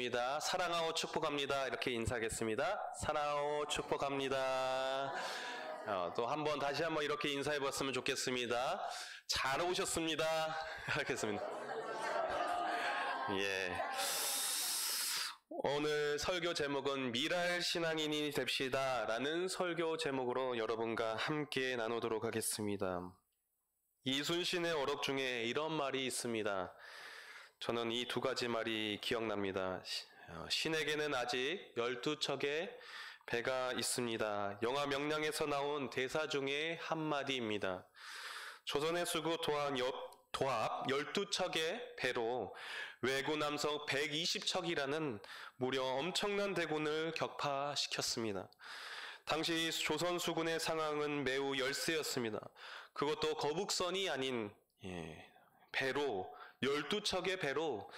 인사하겠습니다. 사랑하고 축복합니다. 이렇게 인사하겠습니다. 사랑하고 축복합니다. 또 한번 다시 한번 이렇게 인사해 봤으면 좋겠습니다. 잘 오셨습니다. 하겠습니다. 예. 오늘 설교 제목은 미랄 신앙인이 됩시다 라는 설교 제목으로 여러분과 함께 나누도록 하겠습니다. 이순신의 어록 중에 이런 말이 있습니다. 저는 이 두 가지 말이 기억납니다. 신에게는 아직 12척의 배가 있습니다. 영화 명량에서 나온 대사 중에 한마디입니다. 조선의 수구 도합 12척의 배로 왜구 남성 120척이라는 무려 엄청난 대군을 격파시켰습니다. 당시 조선 수군의 상황은 매우 열세였습니다. 그것도 거북선이 아닌 배로 12척의 배로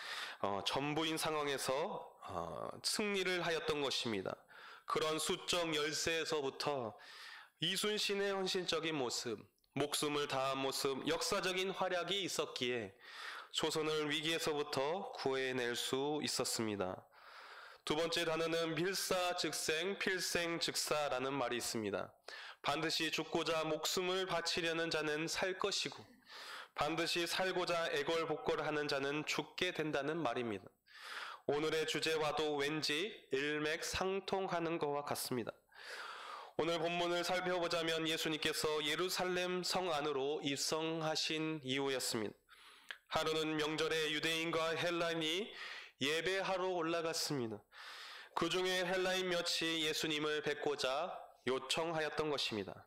전부인 상황에서 승리를 하였던 것입니다. 그런 수적 열세에서부터 이순신의 헌신적인 모습, 목숨을 다한 모습, 역사적인 활약이 있었기에 조선을 위기에서부터 구해낼 수 있었습니다. 두 번째 단어는 필사즉생, 필생즉사라는 말이 있습니다. 반드시 죽고자 목숨을 바치려는 자는 살 것이고 반드시 살고자 애걸복걸하는 자는 죽게 된다는 말입니다. 오늘의 주제와도 왠지 일맥상통하는 것과 같습니다. 오늘 본문을 살펴보자면 예수님께서 예루살렘 성 안으로 입성하신 이후였습니다. 하루는 명절에 유대인과 헬라인이 예배하러 올라갔습니다. 그 중에 헬라인 몇이 예수님을 뵙고자 요청하였던 것입니다.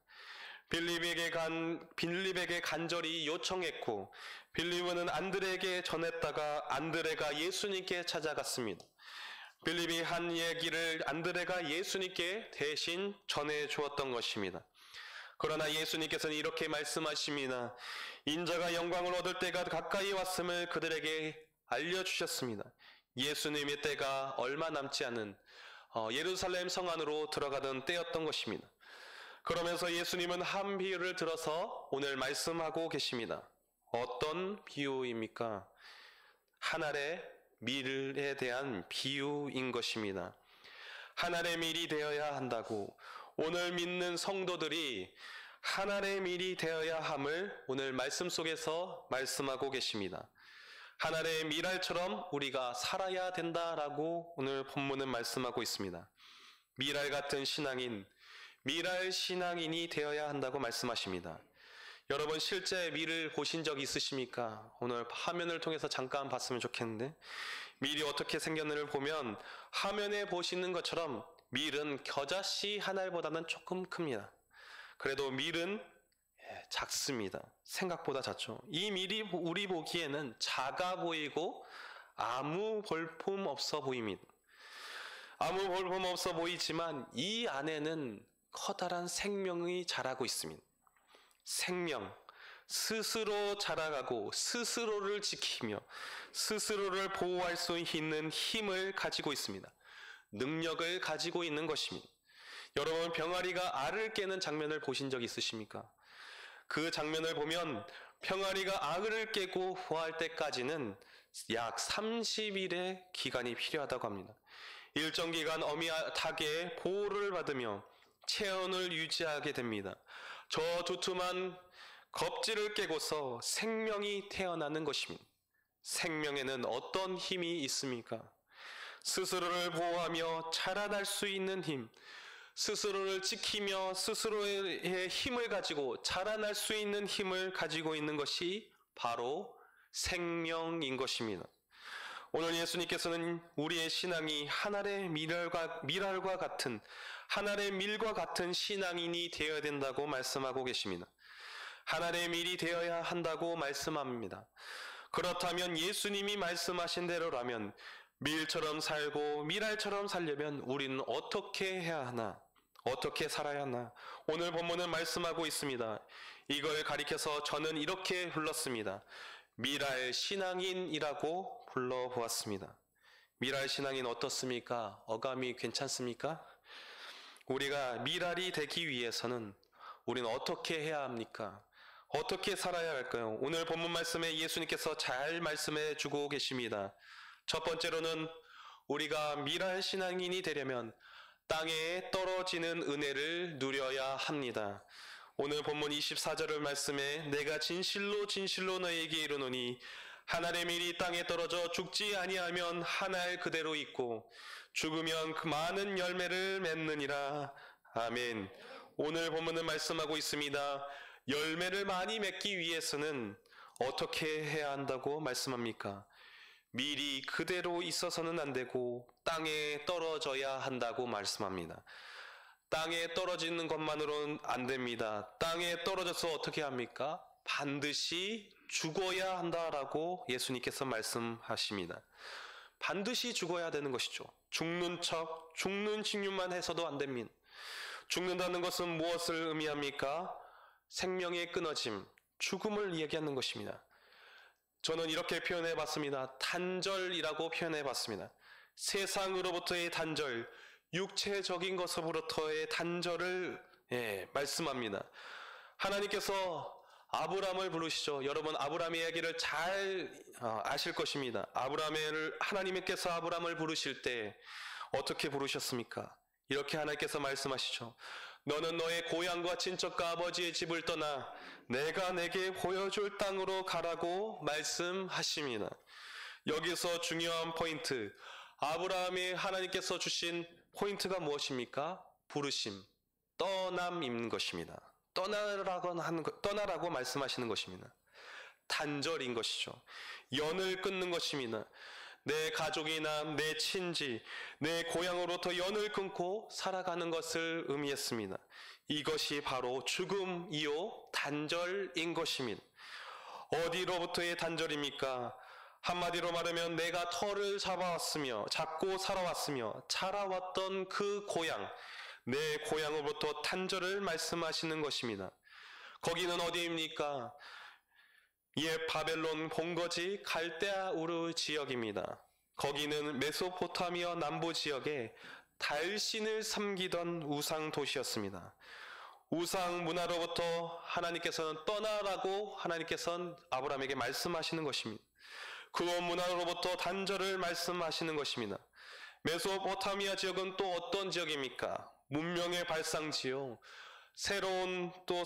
빌립에게 간절히 요청했고 빌립은 안드레에게 전했다가 안드레가 예수님께 찾아갔습니다. 빌립이 한 얘기를 안드레가 예수님께 대신 전해 주었던 것입니다. 그러나 예수님께서는 이렇게 말씀하십니다. 인자가 영광을 얻을 때가 가까이 왔음을 그들에게 알려주셨습니다. 예수님의 때가 얼마 남지 않은 예루살렘 성 안으로 들어가던 때였던 것입니다. 그러면서 예수님은 한 비유를 들어서 오늘 말씀하고 계십니다. 어떤 비유입니까? 한 알의 밀에 대한 비유인 것입니다. 한 알의 밀이 되어야 한다고 오늘 믿는 성도들이 한 알의 밀이 되어야 함을 오늘 말씀 속에서 말씀하고 계십니다. 한 알의 밀알처럼 우리가 살아야 된다라고 오늘 본문은 말씀하고 있습니다. 밀알 같은 신앙인, 밀알 신앙인이 되어야 한다고 말씀하십니다. 여러분 실제 밀을 보신 적 있으십니까? 오늘 화면을 통해서 잠깐 봤으면 좋겠는데 밀이 어떻게 생겼는지를 보면 화면에 보시는 것처럼 밀은 겨자씨 한 알보다는 조금 큽니다. 그래도 밀은 작습니다. 생각보다 작죠. 이 밀이 우리 보기에는 작아 보이고 아무 볼품 없어 보입니다. 아무 볼품 없어 보이지만 이 안에는 커다란 생명이 자라고 있습니다. 생명, 스스로 자라가고 스스로를 지키며 스스로를 보호할 수 있는 힘을 가지고 있습니다. 능력을 가지고 있는 것입니다. 여러분 병아리가 알을 깨는 장면을 보신 적 있으십니까? 그 장면을 보면 병아리가 알을 깨고 부화할 때까지는 약 30일의 기간이 필요하다고 합니다. 일정 기간 어미 닭의 보호를 받으며 체온을 유지하게 됩니다. 저 두툼한 겁질을 깨고서 생명이 태어나는 것입니다. 생명에는 어떤 힘이 있습니까? 스스로를 보호하며 자라날 수 있는 힘, 스스로를 지키며 스스로의 힘을 가지고 자라날 수 있는 힘을 가지고 있는 것이 바로 생명인 것입니다. 오늘 예수님께서는 우리의 신앙이 한 알의 밀알과 같은 한 알의 밀과 같은 신앙인이 되어야 된다고 말씀하고 계십니다. 한 알의 밀이 되어야 한다고 말씀합니다. 그렇다면 예수님이 말씀하신 대로라면 밀처럼 살고 밀알처럼 살려면 우리는 어떻게 해야 하나? 어떻게 살아야 하나? 오늘 본문은 말씀하고 있습니다. 이걸 가리켜서 저는 이렇게 불렀습니다. 밀알 신앙인이라고 불러보았습니다. 밀알 신앙인 어떻습니까? 어감이 괜찮습니까? 우리가 밀알이 되기 위해서는 우리는 어떻게 해야 합니까? 어떻게 살아야 할까요? 오늘 본문 말씀에 예수님께서 잘 말씀해 주고 계십니다. 첫 번째로는 우리가 미랄 신앙인이 되려면 땅에 떨어지는 은혜를 누려야 합니다. 오늘 본문 24절 말씀에 내가 진실로 진실로 너에게 이르노니 하늘의 밀이 땅에 떨어져 죽지 아니하면 하늘 그대로 있고 죽으면 그 많은 열매를 맺느니라. 아멘. 오늘 본문은 말씀하고 있습니다. 열매를 많이 맺기 위해서는 어떻게 해야 한다고 말씀합니까? 밀이 그대로 있어서는 안 되고 땅에 떨어져야 한다고 말씀합니다. 땅에 떨어지는 것만으로는 안 됩니다. 땅에 떨어져서 어떻게 합니까? 반드시 죽어야 한다라고 예수님께서 말씀하십니다. 반드시 죽어야 되는 것이죠. 죽는 척, 죽는 칭유만 해서도 안 됩니다. 죽는다는 것은 무엇을 의미합니까? 생명의 끊어짐, 죽음을 이야기하는 것입니다. 저는 이렇게 표현해 봤습니다. 단절이라고 표현해 봤습니다. 세상으로부터의 단절, 육체적인 것으로부터의 단절을 말씀합니다. 하나님께서 아브라함을 부르시죠. 여러분 아브라함의 이야기를 잘 아실 것입니다. 하나님께서 아브라함을 부르실 때 어떻게 부르셨습니까? 이렇게 하나님께서 말씀하시죠. 너는 너의 고향과 친척과 아버지의 집을 떠나 내가 내게 보여줄 땅으로 가라고 말씀하십니다. 여기서 중요한 포인트, 아브라함이 하나님께서 주신 포인트가 무엇입니까? 부르심, 떠남인 것입니다. 떠나라고 말씀하시는 것입니다. 단절인 것이죠. 연을 끊는 것입니다. 내 가족이나 내 친지, 내 고향으로부터 연을 끊고 살아가는 것을 의미했습니다. 이것이 바로 죽음이요 단절인 것입니다. 어디로부터의 단절입니까? 한마디로 말하면 내가 터를 잡고 살아왔으며 자라왔던 그 고향, 내 고향으로부터 단절을 말씀하시는 것입니다. 거기는 어디입니까? 옛 바벨론 본거지 갈대아 우르 지역입니다. 거기는 메소포타미아 남부 지역에 달신을 섬기던 우상 도시였습니다. 우상 문화로부터 하나님께서는 떠나라고 하나님께서는 아브라함에게 말씀하시는 것입니다. 그 문화로부터 단절을 말씀하시는 것입니다. 메소포타미아 지역은 또 어떤 지역입니까? 문명의 발상지요. 새로운 또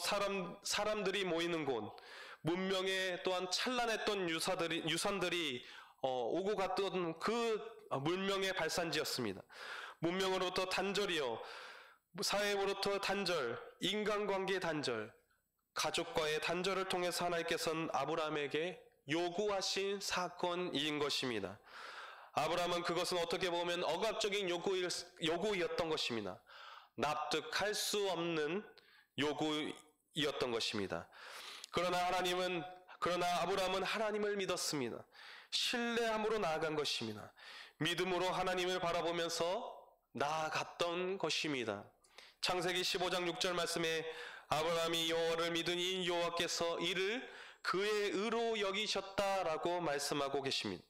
사람들이 모이는 곳, 문명의 또한 찬란했던 유산들이 오고 갔던 그 문명의 발산지였습니다. 문명으로부터 단절이요, 사회로부터 단절, 인간관계 단절, 가족과의 단절을 통해서 하나님께서는 아브라함에게 요구하신 사건인 것입니다. 아브라함은 그것은 어떻게 보면 억압적인 요구였던 것입니다. 납득할 수 없는 요구였던 것입니다. 그러나 아브라함은 하나님을 믿었습니다. 신뢰함으로 나아간 것입니다. 믿음으로 하나님을 바라보면서 나아갔던 것입니다. 창세기 15장 6절 말씀에 아브라함이 여호와를 믿으니 여호와께서 이를 그의 의로 여기셨다라고 말씀하고 계십니다.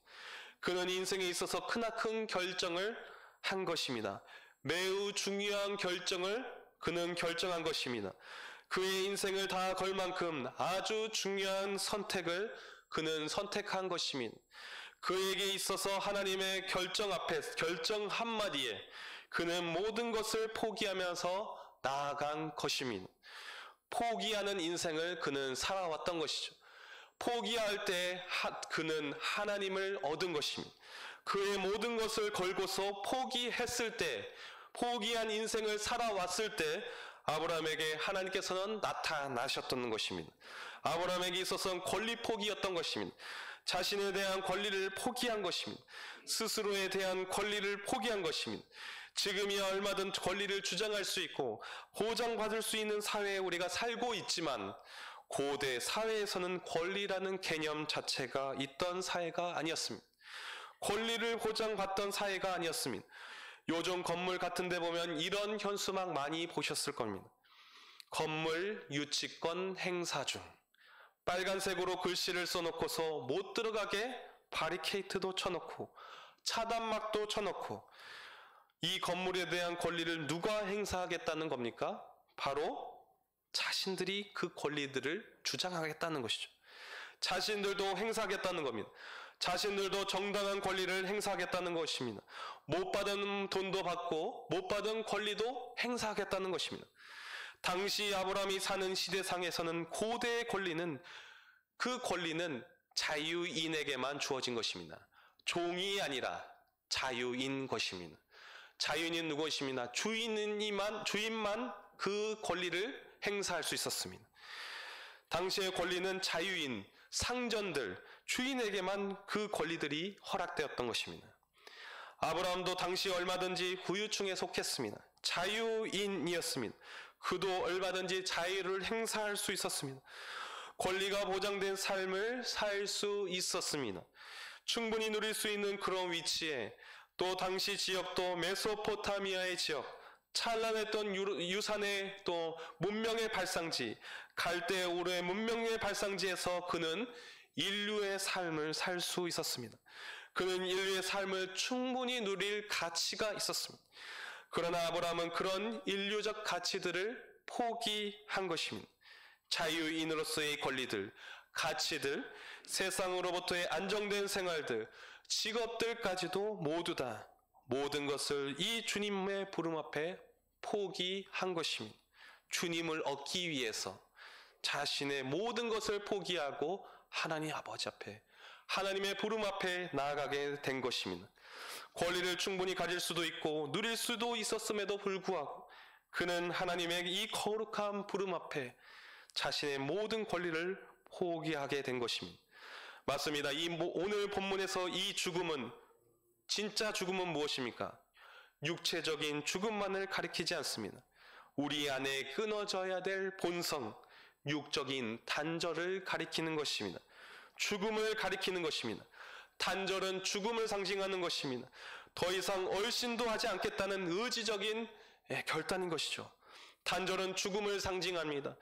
그는 인생에 있어서 크나큰 결정을 한 것입니다. 매우 중요한 결정을 그는 결정한 것입니다. 그의 인생을 다 걸 만큼 아주 중요한 선택을 그는 선택한 것입니다. 그에게 있어서 하나님의 결정 앞에, 결정 한마디에 그는 모든 것을 포기하면서 나아간 것입니다. 포기하는 인생을 그는 살아왔던 것이죠. 포기할 때 그는 하나님을 얻은 것입니다. 그의 모든 것을 걸고서 포기했을 때, 포기한 인생을 살아왔을 때 아브라함에게 하나님께서는 나타나셨던 것입니다. 아브라함에게 있어서는 권리 포기였던 것입니다. 자신에 대한 권리를 포기한 것입니다. 스스로에 대한 권리를 포기한 것입니다. 지금이야 얼마든 권리를 주장할 수 있고 보장받을 수 있는 사회에 우리가 살고 있지만 고대 사회에서는 권리라는 개념 자체가 있던 사회가 아니었습니다. 권리를 보장받던 사회가 아니었습니다. 요즘 건물 같은 데 보면 이런 현수막 많이 보셨을 겁니다. 건물 유치권 행사 중. 빨간색으로 글씨를 써놓고서 못 들어가게 바리케이트도 쳐놓고 차단막도 쳐놓고 이 건물에 대한 권리를 누가 행사하겠다는 겁니까? 바로 자신들이 그 권리들을 주장하겠다는 것이죠. 자신들도 행사하겠다는 겁니다. 자신들도 정당한 권리를 행사하겠다는 것입니다. 못 받은 돈도 받고 못 받은 권리도 행사하겠다는 것입니다. 당시 아브라함이 사는 시대상에서는 고대의 권리는, 그 권리는 자유인에게만 주어진 것입니다. 종이 아니라 자유인 것입니다. 자유인은 누구십니까? 주인만 그 권리를 행사할 수 있었습니다. 당시의 권리는 자유인, 상전들, 주인에게만 그 권리들이 허락되었던 것입니다. 아브라함도 당시 얼마든지 부유층에 속했습니다. 자유인이었습니다. 그도 얼마든지 자유를 행사할 수 있었습니다. 권리가 보장된 삶을 살 수 있었습니다. 충분히 누릴 수 있는 그런 위치에, 또 당시 지역도 메소포타미아의 지역, 찬란했던 유산의 또 문명의 발상지, 갈대 우르의 문명의 발상지에서 그는 인류의 삶을 살 수 있었습니다. 그는 인류의 삶을 충분히 누릴 가치가 있었습니다. 그러나 아브라함은 그런 인류적 가치들을 포기한 것입니다. 자유인으로서의 권리들, 가치들, 세상으로부터의 안정된 생활들, 직업들까지도 모두 다 모든 것을 이 주님의 부름 앞에 포기한 것입니다. 주님을 얻기 위해서 자신의 모든 것을 포기하고 하나님 아버지 앞에, 하나님의 부름 앞에 나아가게 된 것입니다. 권리를 충분히 가질 수도 있고 누릴 수도 있었음에도 불구하고 그는 하나님의 이 거룩한 부름 앞에 자신의 모든 권리를 포기하게 된 것입니다. 맞습니다. 오늘 본문에서 이 죽음은, 진짜 죽음은 무엇입니까? 육체적인 죽음만을 가리키지 않습니다. 우리 안에 끊어져야 될 본성, 육적인 단절을 가리키는 것입니다. 죽음을 가리키는 것입니다. 단절은 죽음을 상징하는 것입니다. 더 이상 얼씬도 하지 않겠다는 의지적인 결단인 것이죠. 단절은 죽음을 상징합니다.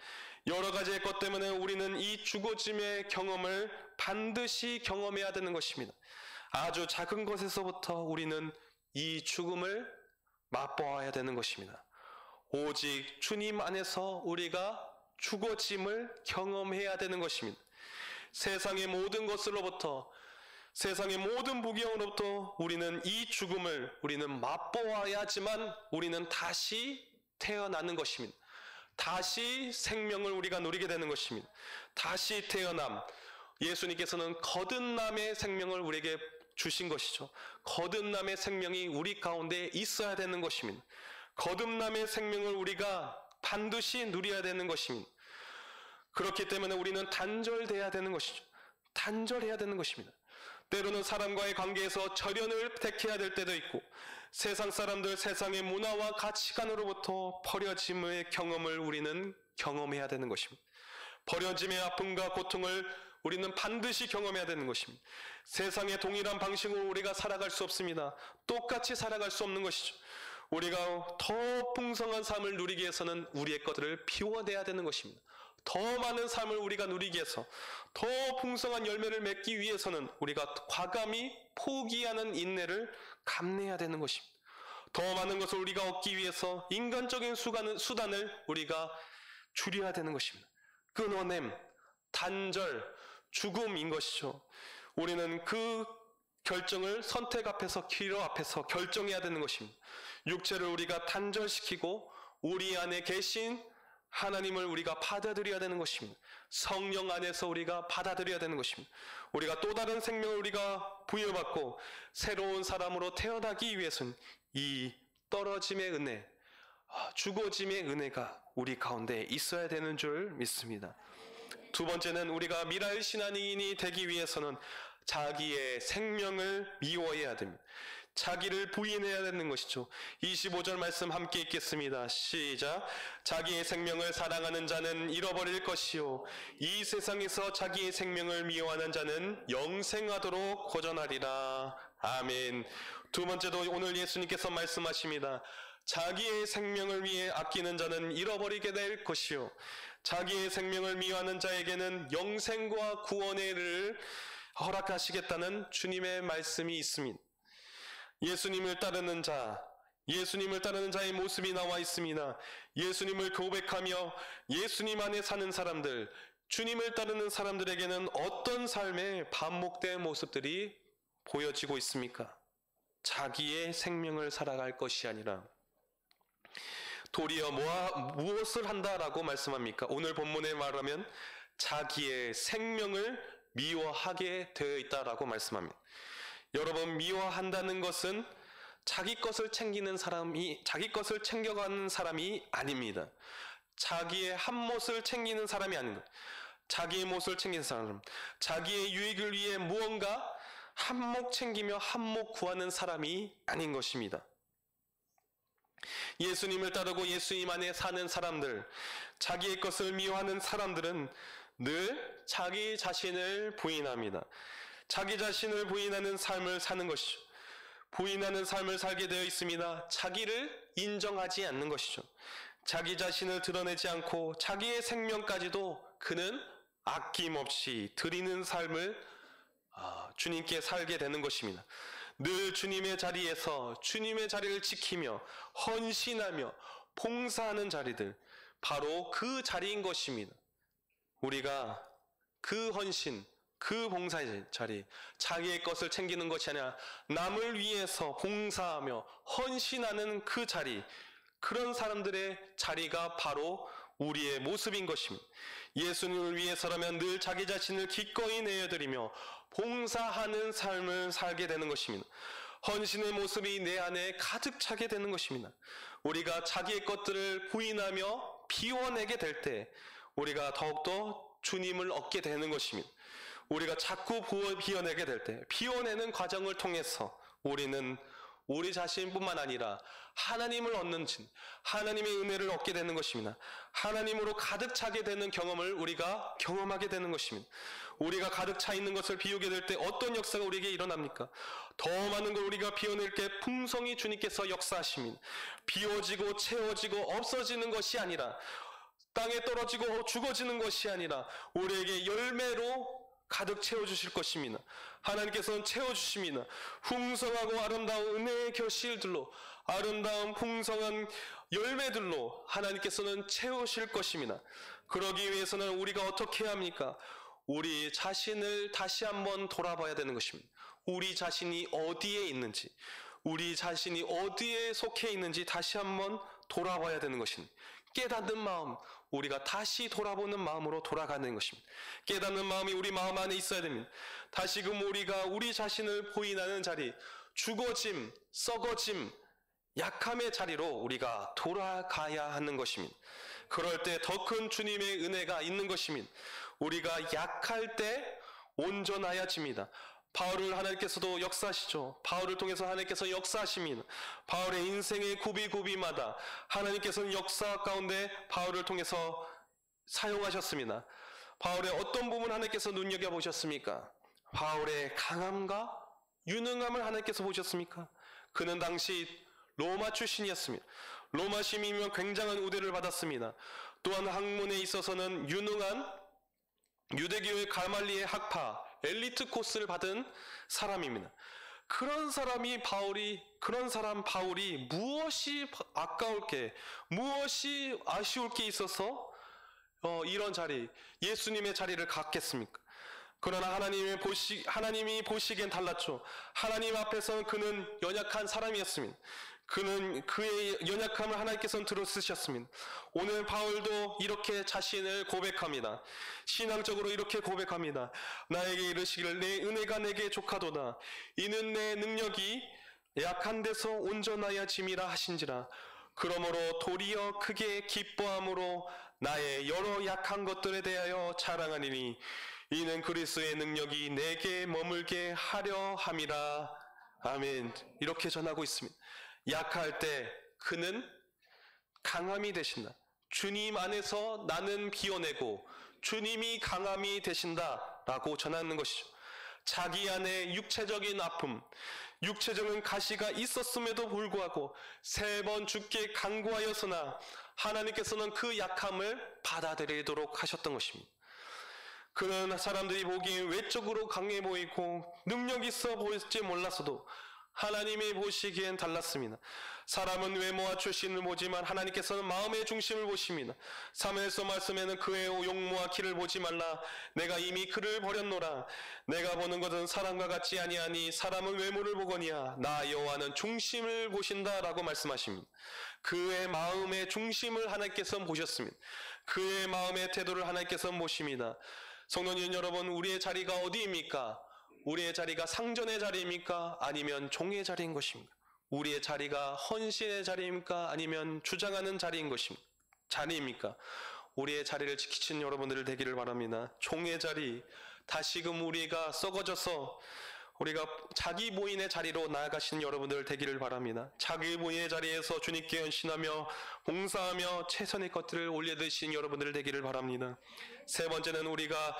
여러 가지의 것 때문에 우리는 이 죽어짐의 경험을 반드시 경험해야 되는 것입니다. 아주 작은 것에서부터 우리는 이 죽음을 맛보아야 되는 것입니다. 오직 주님 안에서 우리가 죽어짐을 경험해야 되는 것입니다. 세상의 모든 것으로부터, 세상의 모든 부경으로부터 우리는 이 죽음을 우리는 맛보아야지만 우리는 다시 태어나는 것입니다. 다시 생명을 우리가 누리게 되는 것입니다. 다시 태어남, 예수님께서는 거듭남의 생명을 우리에게 주신 것이죠. 거듭남의 생명이 우리 가운데 있어야 되는 것입니다. 거듭남의 생명을 우리가 반드시 누려야 되는 것입니다. 그렇기 때문에 우리는 단절돼야 되는 것이죠. 단절해야 되는 것입니다. 때로는 사람과의 관계에서 절연을 택해야 될 때도 있고, 세상 사람들, 세상의 문화와 가치관으로부터 버려짐의 경험을 우리는 경험해야 되는 것입니다. 버려짐의 아픔과 고통을 우리는 반드시 경험해야 되는 것입니다. 세상의 동일한 방식으로 우리가 살아갈 수 없습니다. 똑같이 살아갈 수 없는 것이죠. 우리가 더 풍성한 삶을 누리기 위해서는 우리의 것들을 비워내야 되는 것입니다. 더 많은 삶을 우리가 누리기 위해서, 더 풍성한 열매를 맺기 위해서는 우리가 과감히 포기하는 인내를 감내해야 되는 것입니다. 더 많은 것을 우리가 얻기 위해서 인간적인 수단을 우리가 줄여야 되는 것입니다. 끊어냄, 단절, 죽음인 것이죠. 우리는 그 결정을 선택 앞에서, 기로 앞에서 결정해야 되는 것입니다. 육체를 우리가 단절시키고 우리 안에 계신 하나님을 우리가 받아들여야 되는 것입니다. 성령 안에서 우리가 받아들여야 되는 것입니다. 우리가 또 다른 생명을 우리가 부여받고 새로운 사람으로 태어나기 위해서는 이 떨어짐의 은혜, 죽어짐의 은혜가 우리 가운데 있어야 되는 줄 믿습니다. 두 번째는 우리가 미랄 신앙인이 되기 위해서는 자기의 생명을 미워해야 됩니다. 자기를 부인해야 되는 것이죠. 25절 말씀 함께 읽겠습니다. 시작. 자기의 생명을 사랑하는 자는 잃어버릴 것이요 이 세상에서 자기의 생명을 미워하는 자는 영생하도록 고전하리라. 아멘. 두 번째도 오늘 예수님께서 말씀하십니다. 자기의 생명을 위해 아끼는 자는 잃어버리게 될 것이요 자기의 생명을 미워하는 자에게는 영생과 구원의 일을 허락하시겠다는 주님의 말씀이 있습니다. 예수님을 따르는 자의 모습이 나와 있습니다. 예수님을 고백하며 예수님 안에 사는 사람들, 주님을 따르는 사람들에게는 어떤 삶의 반복된 모습들이 보여지고 있습니까? 자기의 생명을 살아갈 것이 아니라 도리어 무엇을 한다라고 말씀합니까? 오늘 본문에 말하면 자기의 생명을 미워하게 되어 있다라고 말씀합니다. 여러분, 미워한다는 것은 자기 것을 자기 것을 챙겨가는 사람이 아닙니다. 자기의 한몫을 챙기는 사람이 아닌 것. 자기의 몫을 챙기는 사람, 자기의 유익을 위해 무언가 한몫 챙기며 한몫 구하는 사람이 아닌 것입니다. 예수님을 따르고 예수님 안에 사는 사람들, 자기의 것을 미워하는 사람들은 늘 자기 자신을 부인합니다. 자기 자신을 부인하는 삶을 사는 것이죠. 부인하는 삶을 살게 되어 있습니다. 자기를 인정하지 않는 것이죠. 자기 자신을 드러내지 않고 자기의 생명까지도 그는 아낌없이 드리는 삶을 주님께 살게 되는 것입니다. 늘 주님의 자리에서 주님의 자리를 지키며 헌신하며 봉사하는 자리들, 바로 그 자리인 것입니다. 우리가 그 헌신, 그 봉사의 자리, 자기의 것을 챙기는 것이 아니라 남을 위해서 봉사하며 헌신하는 그 자리, 그런 사람들의 자리가 바로 우리의 모습인 것입니다. 예수님을 위해서라면 늘 자기 자신을 기꺼이 내어드리며 봉사하는 삶을 살게 되는 것입니다. 헌신의 모습이 내 안에 가득 차게 되는 것입니다. 우리가 자기의 것들을 부인하며 비워내게 될 때 우리가 더욱더 주님을 얻게 되는 것입니다. 우리가 자꾸 비워내게 될 때, 비워내는 과정을 통해서 우리는 우리 자신뿐만 아니라 하나님을 얻는 하나님의 은혜를 얻게 되는 것입니다. 하나님으로 가득 차게 되는 경험을 우리가 경험하게 되는 것입니다. 우리가 가득 차 있는 것을 비우게 될 때 어떤 역사가 우리에게 일어납니까? 더 많은 걸 우리가 비워낼 때 풍성히 주님께서 역사하십니다. 비워지고 채워지고 없어지는 것이 아니라, 땅에 떨어지고 죽어지는 것이 아니라 우리에게 열매로 가득 채워주실 것입니다. 하나님께서는 채워주십니다. 풍성하고 아름다운 은혜의 결실들로, 아름다운 풍성한 열매들로 하나님께서는 채우실 것입니다. 그러기 위해서는 우리가 어떻게 해야 합니까? 우리 자신을 다시 한번 돌아봐야 되는 것입니다. 우리 자신이 어디에 있는지, 우리 자신이 어디에 속해 있는지 다시 한번 돌아봐야 되는 것입니다. 깨닫는 마음, 우리가 다시 돌아보는 마음으로 돌아가는 것입니다. 깨닫는 마음이 우리 마음 안에 있어야 됩니다. 다시금 우리가 우리 자신을 부인하는 자리, 죽어짐, 썩어짐, 약함의 자리로 우리가 돌아가야 하는 것입니다. 그럴 때 더 큰 주님의 은혜가 있는 것입니다. 우리가 약할 때 온전하여집니다. 바울을 하나님께서도 역사하시죠. 바울을 통해서 하나님께서 역사하십니다. 바울의 인생의 구비구비마다 하나님께서는 역사 가운데 바울을 통해서 사용하셨습니다. 바울의 어떤 부분 하나님께서 눈여겨보셨습니까? 바울의 강함과 유능함을 하나님께서 보셨습니까? 그는 당시 로마 출신이었습니다. 로마 시민이면 굉장한 우대를 받았습니다. 또한 학문에 있어서는 유능한 유대교의 가말리의 학파, 엘리트 코스를 받은 사람입니다. 그런 사람 바울이 무엇이 아까울 게, 무엇이 아쉬울 게 있어서 이런 자리, 예수님의 자리를 갖겠습니까? 그러나 하나님이 보시기엔 달랐죠. 하나님 앞에서는 그는 연약한 사람이었습니다. 그의 연약함을 하나님께서는 들어쓰셨습니다. 오늘 바울도 이렇게 자신을 고백합니다. 신앙적으로 이렇게 고백합니다. 나에게 이르시기를 내 은혜가 내게 족하도다. 이는 내 능력이 약한 데서 온전하여짐이라 하신지라. 그러므로 도리어 크게 기뻐함으로 나의 여러 약한 것들에 대하여 자랑하리니 이는 그리스도의 능력이 내게 머물게 하려 함이라. 아멘. 이렇게 전하고 있습니다. 약할 때 그는 강함이 되신다. 주님 안에서 나는 비워내고 주님이 강함이 되신다라고 전하는 것이죠. 자기 안에 육체적인 아픔, 육체적인 가시가 있었음에도 불구하고 3번 죽게 간구하였으나 하나님께서는 그 약함을 받아들이도록 하셨던 것입니다. 그는 사람들이 보기에 외적으로 강해 보이고 능력 있어 보일지 몰랐어도 하나님이 보시기엔 달랐습니다. 사람은 외모와 출신을 보지만 하나님께서는 마음의 중심을 보십니다. 사무엘서 말씀에는 그의 용모와 키를 보지 말라. 내가 이미 그를 버렸노라. 내가 보는 것은 사람과 같지 아니하니 사람은 외모를 보거니와 나 여호와는 중심을 보신다라고 말씀하십니다. 그의 마음의 중심을 하나님께서 보셨습니다. 그의 마음의 태도를 하나님께서 보십니다. 성도님 여러분, 우리의 자리가 어디입니까? 우리의 자리가 상전의 자리입니까? 아니면 종의 자리인 것입니까? 우리의 자리가 헌신의 자리입니까? 아니면 주장하는 자리인 것입니까? 자리입니까? 우리의 자리를 지키신 여러분들 되기를 바랍니다. 종의 자리, 다시금 우리가 썩어져서 우리가 자기 모인의 자리로 나아가시는 여러분들 되기를 바랍니다. 자기 모인의 자리에서 주님께 헌신하며 봉사하며 최선의 것들을 올려드신 여러분들 되기를 바랍니다. 세 번째는 우리가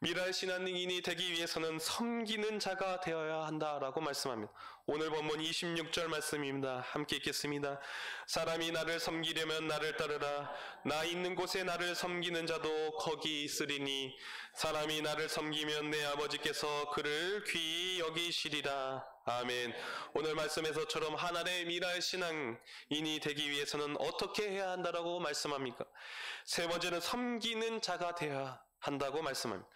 미랄 신앙인이 되기 위해서는 섬기는 자가 되어야 한다라고 말씀합니다. 오늘 본문 26절 말씀입니다. 함께 읽겠습니다. 사람이 나를 섬기려면 나를 따르라. 나 있는 곳에 나를 섬기는 자도 거기 있으리니 사람이 나를 섬기면 내 아버지께서 그를 귀히 여기시리라. 아멘. 오늘 말씀에서처럼 하나님의 미랄 신앙인이 되기 위해서는 어떻게 해야 한다라고 말씀합니까? 세 번째는 섬기는 자가 되어야 한다고 말씀합니다.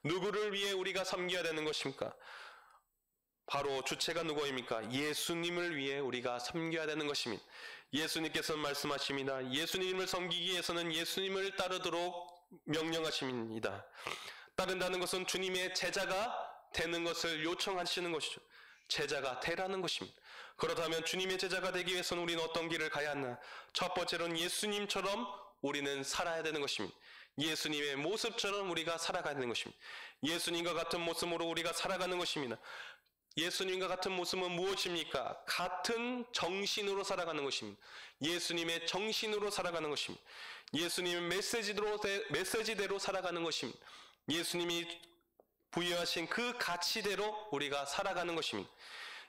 누구를 위해 우리가 섬겨야 되는 것입니까? 바로 주체가 누구입니까? 예수님을 위해 우리가 섬겨야 되는 것입니다. 예수님께서 말씀하십니다. 예수님을 섬기기 위해서는 예수님을 따르도록 명령하십니다. 따른다는 것은 주님의 제자가 되는 것을 요청하시는 것이죠. 제자가 되라는 것입니다. 그렇다면 주님의 제자가 되기 위해서는 우리는 어떤 길을 가야 하나? 첫 번째로는 예수님처럼 우리는 살아야 되는 것입니다. 예수님의 모습처럼 우리가 살아가야 되는 것입니다. 예수님과 같은 모습으로 우리가 살아가는 것입니다. 예수님과 같은 모습은 무엇입니까? 같은 정신으로 살아가는 것입니다. 예수님의 정신으로 살아가는 것입니다. 예수님의 메시지대로 살아가는 것입니다. 예수님이 부여하신 그 가치대로 우리가 살아가는 것입니다.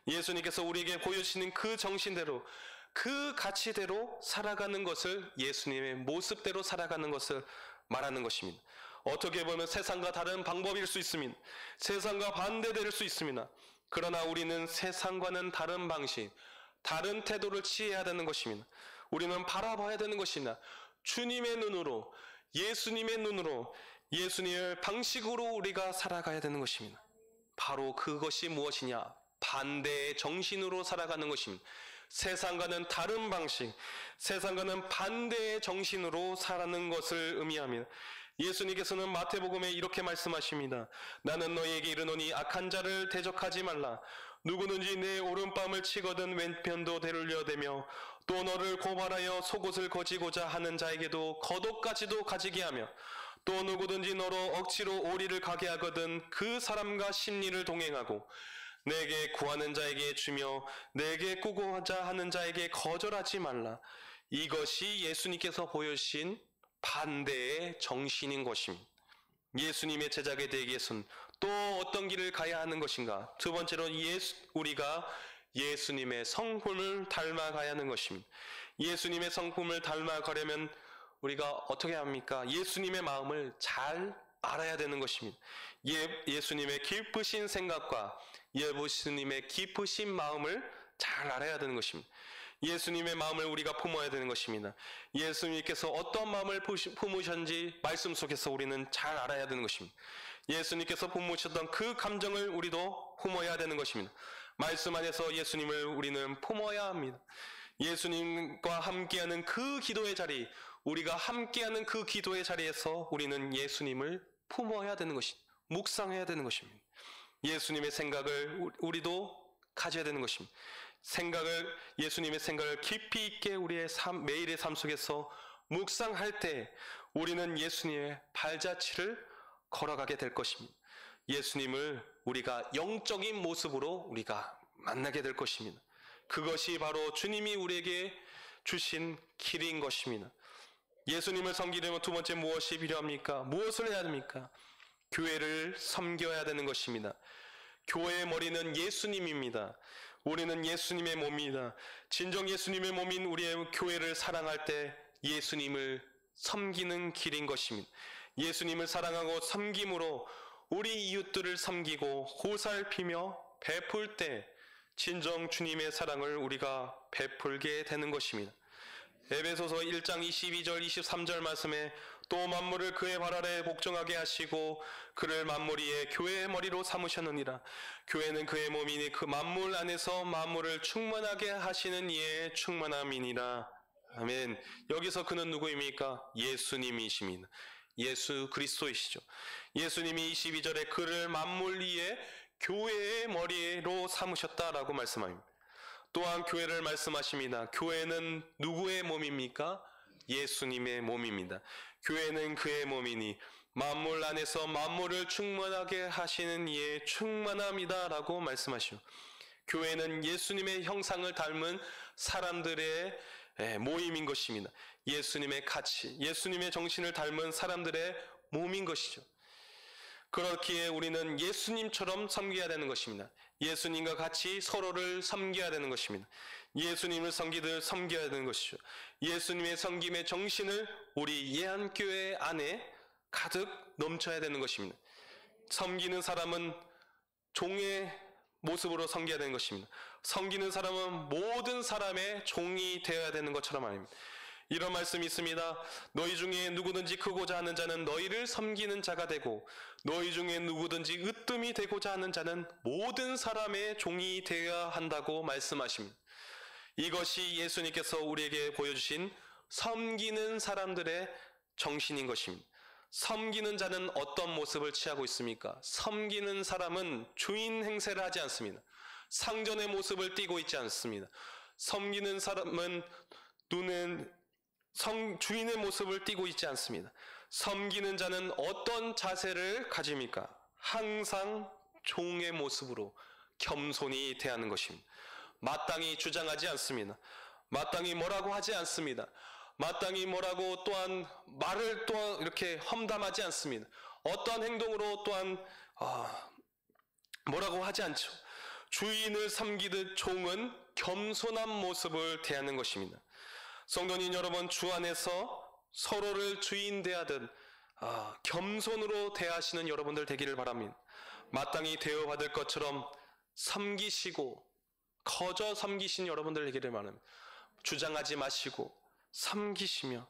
예수님께서 우리에게 보여주시는 그 정신대로, 그 가치대로 살아가는 것을, 예수님의 모습대로 살아가는 것을 말하는 것입니다. 어떻게 보면 세상과 다른 방법일 수 있습니다. 세상과 반대될 수 있습니다. 그러나 우리는 세상과는 다른 방식, 다른 태도를 취해야 되는 것입니다. 우리는 바라봐야 되는 것이나 주님의 눈으로, 예수님의 눈으로, 예수님의 방식으로 우리가 살아가야 되는 것입니다. 바로 그것이 무엇이냐? 반대의 정신으로 살아가는 것입니다. 세상과는 다른 방식, 세상과는 반대의 정신으로 살아가는 것을 의미합니다. 예수님께서는 마태복음에 이렇게 말씀하십니다. 나는 너희에게 이르노니 악한 자를 대적하지 말라. 누구든지 내 오른뺨을 치거든 왼편도 되돌려대며 또 너를 고발하여 속옷을 거지고자 하는 자에게도 겉옷까지도 가지게 하며 또 누구든지 너로 억지로 오리를 가게 하거든 그 사람과 심리를 동행하고 내게 구하는 자에게 주며 내게 꾸고자 하는 자에게 거절하지 말라. 이것이 예수님께서 보여주신 반대의 정신인 것입니다. 예수님의 제자가 되기 위해서는 또 어떤 길을 가야 하는 것인가? 두 번째로 우리가 예수님의 성품을 닮아가야 하는 것입니다. 예수님의 성품을 닮아가려면 우리가 어떻게 합니까? 예수님의 마음을 잘 알아야 되는 것입니다. 예수님의 깊으신 생각과 예수님의 깊으신 마음을 잘 알아야 되는 것입니다. 예수님의 마음을 우리가 품어야 되는 것입니다. 예수님께서 어떤 마음을 품으셨는지 말씀 속에서 우리는 잘 알아야 되는 것입니다. 예수님께서 품으셨던 그 감정을 우리도 품어야 되는 것입니다. 말씀 안에서 예수님을 우리는 품어야 합니다. 예수님과 함께하는 그 기도의 자리, 우리가 함께하는 그 기도의 자리에서 우리는 예수님을 품어야 되는 것입니다. 묵상해야 되는 것입니다. 예수님의 생각을 우리도 가져야 되는 것입니다. 예수님의 생각을 깊이 있게 우리의 매일의 삶 속에서 묵상할 때 우리는 예수님의 발자취를 걸어가게 될 것입니다. 예수님을 우리가 영적인 모습으로 우리가 만나게 될 것입니다. 그것이 바로 주님이 우리에게 주신 길인 것입니다. 예수님을 섬기려면 두 번째 무엇이 필요합니까? 무엇을 해야 됩니까? 교회를 섬겨야 되는 것입니다. 교회의 머리는 예수님입니다. 우리는 예수님의 몸입니다. 진정 예수님의 몸인 우리의 교회를 사랑할 때 예수님을 섬기는 길인 것입니다. 예수님을 사랑하고 섬김으로 우리 이웃들을 섬기고 보살피며 베풀 때 진정 주님의 사랑을 우리가 베풀게 되는 것입니다. 에베소서 1장 22절 23절 말씀에 또 만물을 그의 발 아래 복종하게 하시고 그를 만물 위에 교회의 머리로 삼으셨느니라. 교회는 그의 몸이니 그 만물 안에서 만물을 충만하게 하시는 이의 충만함이니라. 아멘. 여기서 그는 누구입니까? 예수님이십니다. 예수 그리스도이시죠. 예수님이 22절에 그를 만물 위에 교회의 머리로 삼으셨다라고 말씀합니다. 또한 교회를 말씀하십니다. 교회는 누구의 몸입니까? 예수님의 몸입니다. 교회는 그의 몸이니 만물 안에서 만물을 충만하게 하시는 이의 충만함이다라고 말씀하시오. 교회는 예수님의 형상을 닮은 사람들의 모임인 것입니다. 예수님의 가치, 예수님의 정신을 닮은 사람들의 몸인 것이죠. 그렇기에 우리는 예수님처럼 섬겨야 되는 것입니다. 예수님과 같이 서로를 섬겨야 되는 것입니다. 예수님을 섬기듯 섬겨야 되는 것이죠. 예수님의 섬김의 정신을 우리 예한교회 안에 가득 넘쳐야 되는 것입니다. 섬기는 사람은 종의 모습으로 섬겨야 되는 것입니다. 섬기는 사람은 모든 사람의 종이 되어야 되는 것처럼 아닙니다. 이런 말씀이 있습니다. 너희 중에 누구든지 크고자 하는 자는 너희를 섬기는 자가 되고 너희 중에 누구든지 으뜸이 되고자 하는 자는 모든 사람의 종이 되어야 한다고 말씀하십니다. 이것이 예수님께서 우리에게 보여주신 섬기는 사람들의 정신인 것입니다. 섬기는 자는 어떤 모습을 취하고 있습니까? 섬기는 사람은 주인 행세를 하지 않습니다. 상전의 모습을 띠고 있지 않습니다. 섬기는 사람은 주인의 모습을 띠고 있지 않습니다. 섬기는 자는 어떤 자세를 가집니까? 항상 종의 모습으로 겸손히 대하는 것입니다. 마땅히 주장하지 않습니다. 마땅히 뭐라고 하지 않습니다. 마땅히 뭐라고 또한 말을 또한 이렇게 험담하지 않습니다. 어떠한 행동으로 또한 뭐라고 하지 않죠. 주인을 섬기듯 종은 겸손한 모습을 대하는 것입니다. 성도님 여러분, 주 안에서 서로를 주인 대하듯 겸손으로 대하시는 여러분들 되기를 바랍니다. 마땅히 대우받을 것처럼 섬기시고 거저 섬기신 여러분들 되기를 바랍니다. 주장하지 마시고 섬기시며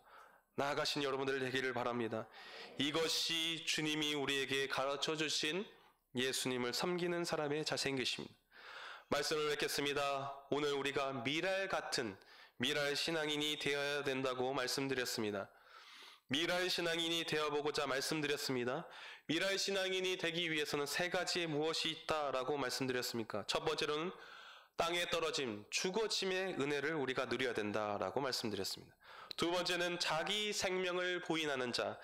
나아가신 여러분들 되기를 바랍니다. 이것이 주님이 우리에게 가르쳐 주신 예수님을 섬기는 사람의 자세인 것입니다. 말씀을 맺겠습니다. 오늘 우리가 미랄 같은 미랄 신앙인이 되어야 된다고 말씀드렸습니다. 미랄 신앙인이 되어보고자 말씀드렸습니다. 미랄 신앙인이 되기 위해서는 세 가지 무엇이 있다라고 말씀드렸습니까? 첫 번째로는 땅에 떨어짐, 죽어짐의 은혜를 우리가 누려야 된다라고 말씀드렸습니다. 두 번째는 자기 생명을 부인하는 자,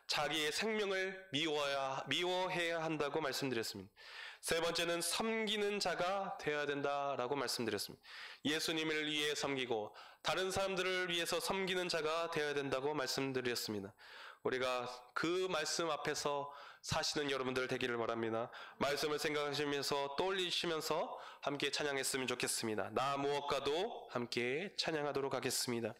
자기의 생명을 미워해야 한다고 말씀드렸습니다. 세 번째는 섬기는 자가 되어야 된다라고 말씀드렸습니다. 예수님을 위해 섬기고 다른 사람들을 위해서 섬기는 자가 되어야 된다고 말씀드렸습니다. 우리가 그 말씀 앞에서 사시는 여러분들 되기를 바랍니다. 말씀을 생각하시면서 떠올리시면서 함께 찬양했으면 좋겠습니다. 나 무엇과도 함께 찬양하도록 하겠습니다.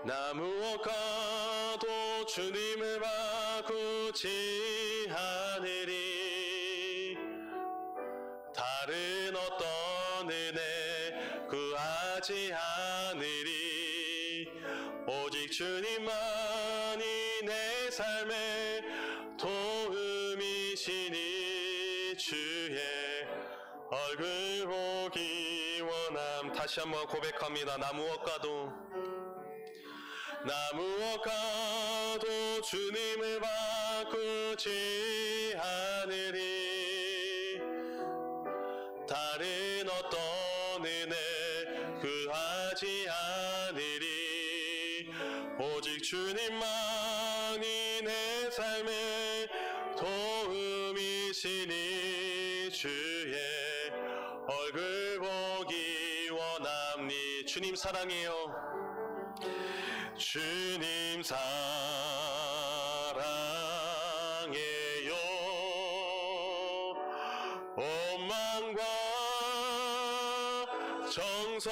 나 무엇과도 주님을 바꾸지 않으리. 다른 어떤 은혜 구하지 않으리. 오직 주님만이 내 삶의 도움이시니 주의 얼굴 보기 원함. 다시 한번 고백합니다. 나 무엇과도 주님을 바꾸지 않으리. 다른 어떤 은혜 구하지 않으리. 오직 주님만이 내 삶의 도움이시니 주의 얼굴 보기 원합니. 주님 사랑해요. 주님 사랑해 온 마음과 정성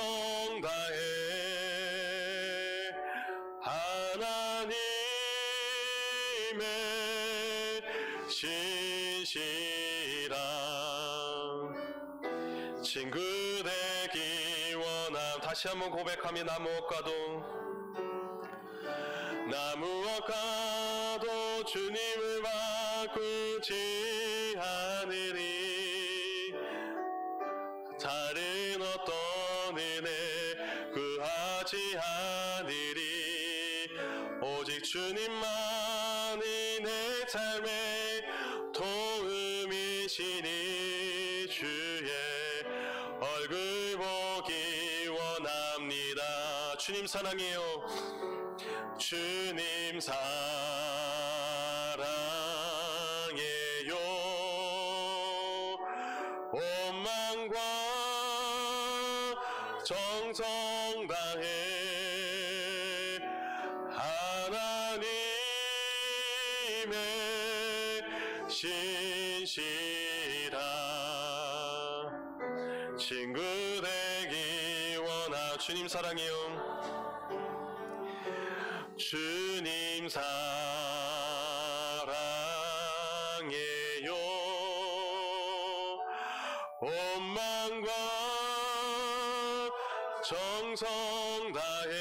다해 하나님의 신실한 친구 되기 원함. 다시 한번 고백하며 나무와가도 주님을 바꾸지 않으리. 다른 어떤 은혜 구하지 않으리. 오직 주님만이 내 삶의 도움이시니 주의 얼굴 보기 원합니다. 주님 사랑해요. 주님 사랑해요. 온 마음과 정성 다해 하나님의 신실한 친구 되기 원하. 주님 사랑해요. 주님 사랑해요. 온 마음과 정성 다해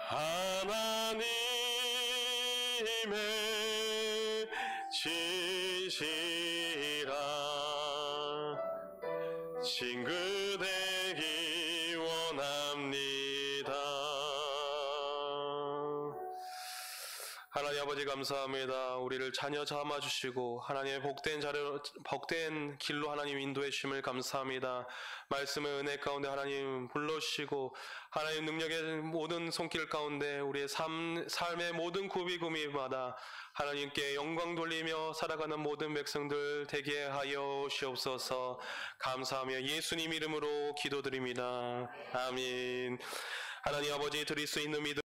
하나님의 진실한 친구 되기 원합니다. 하나님 아버지 감사합니다. 우리를 자녀 삼아주시고 하나님의 복된 길로 하나님 인도해 주심을 감사합니다. 말씀의 은혜 가운데 하나님 불러주시고 하나님 능력의 모든 손길 가운데 우리의 삶의 모든 구비구미마다 하나님께 영광 돌리며 살아가는 모든 백성들 되게 하여 주옵소서. 감사하며 예수님 이름으로 기도드립니다. 아멘. 하나님 아버지 드릴 수 있는 믿음